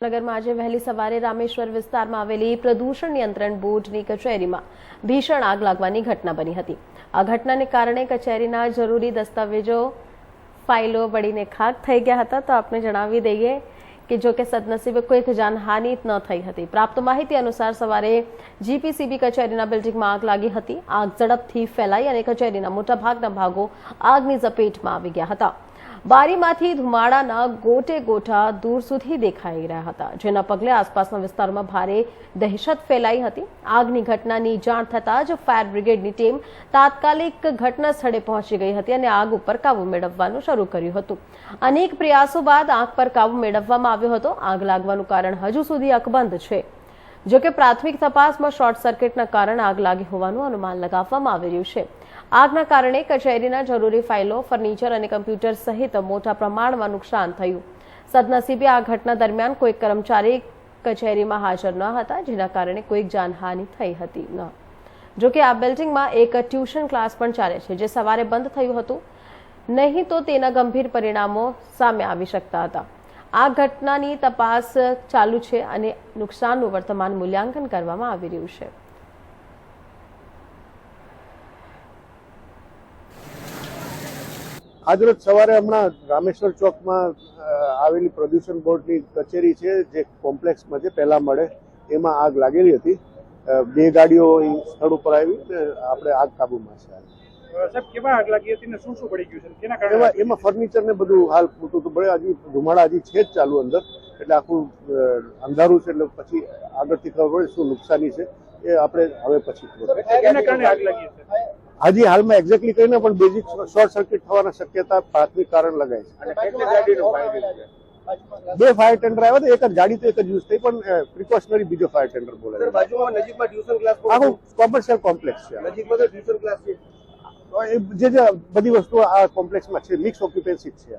નગરમાં આજે વહેલી સવારે રામેશ્વર વિસ્તારમાં આવેલી પ્રદૂષણ નિયંત્રણ બોર્ડની કચેરીમાં ભીષણ આગ લાગવાની ઘટના બની હતી। આ ઘટનાને કારણે કચેરીના જરૂરી દસ્તાવેજો ફાઇલો બળીને ખાક થઈ ગયા હતા। તો આપણે જણાવી દઈએ કે જો કે સદનસીબે કોઈ જાનહાનિ ન થઈ હતી। પ્રાપ્ત માહિતી અનુસાર સવારે જીપીસીબી કચેરીના બિલ્ડિંગમાં આગ લાગી હતી। આગ ઝડપથી ફેલાઈ અને કચેરીના મોટાભાગના ભાગો આગની ઝપેટમાં આવી ગયા હતા। બારીમાંથી ધુમાડાના ગોટે ગોટા દૂર સુધી દેખાઈ રહ્યા હતા, જેના પગલે આસપાસના વિસ્તારમાં ભારે દહેશત ફેલાઈ હતી। આગની ઘટનાની જાણ થતાં જ ફાયર બ્રિગેડની ટીમ તાત્કાલિક ઘટના સ્થળે પહોંચી ગઈ હતી અને આગ ઉપર કાબુ મેળવવાનું શરૂ કર્યું હતું। અનેક પ્રયાસો બાદ આગ પર કાબુ મેળવવામાં આવ્યો હતો। આગ લાગવાનું કારણ હજુ સુધી અકબંધ છે। જો કે પ્રાથમિક તપાસમાં શોર્ટ સર્કિટના કારણે આગ લાગી હોવાનું અનુમાન લગાવવામાં આવી રહ્યું છે। આગના કારણે કચેરીના જરૂરી ફાઇલો, ફર્નિચર અને કમ્પ્યુટર સહિત મોટા પ્રમાણમાં નુકસાન થયું। સદનસીબે આ ઘટના દરમિયાન કોઈ કર્મચારી કચેરીમાં હાજર ન હતા, જેના કારણે કોઈ જાનહાનિ થઈ હતી ન। જો કે આ બિલ્ડિંગમાં એક ટ્યુશન ક્લાસ પણ ચાલે છે, જે સવારે બંધ થયું હતું, નહીં તો તેના ગંભીર પરિણામો સામે આવી શકતા હતા। આ ઘટનાની તપાસ ચાલુ છે અને નુકસાનનું વર્તમાન મૂલ્યાંકન કરવામાં આવી રહ્યું છે। આજરોજ સવારે હમણાં રામેશ્વર ચોકમાં આવેલી પ્રદૂષણ બોર્ડની કચેરી છે, જે કોમ્પ્લેક્સમાં છે, પહેલા માળે, એમાં આગ લાગેલી હતી। બે ગાડીઓ સ્થળ ઉપર આવી ને આપણે આગ કાબૂમાં છે। સાહેબ, કેવા આગ લાગી હતી ને શું શું બળી ગયું છે, કેના કારણે? એમાં ફર્નિચર ને બધું હાલ પૂરતું તો બળે, હજી ધુમાડા હજી છે જ ચાલુ અંદર, એટલે આખું અંધારું છે, એટલે પછી આગળથી ખબર પડે શું નુકસાની છે એ આપણે હવે પછી ખબર પડે। કેના કારણે આગ લાગી છે? હજી હાલમાં એક્ઝેક્ટલી કહીને પણ બેઝિક શોર્ટ સર્કિટ થવાના શક્યતા પ્રાથમિક કારણ લગાય છે। બે ફાયર ટેન્ડર આવ્યા હતા, એક જ ગાડી તો એક જ યુઝ થઈ, પણ પ્રિકોશનરી બીજો ફાયર ટેન્ડર બોલાવ્યો। બાજુમાં નજીકમાં ટ્યુશન ક્લાસ આખું કોમર્શિયલ કોમ્પ્લેક્સ છે, નજીકમાં તો ટ્યુશન ક્લાસ છે। જે બધી વસ્તુઓ આ કોમ્પ્લેક્સમાં છે, મિક્સ ઓક્યુપન્સી છે।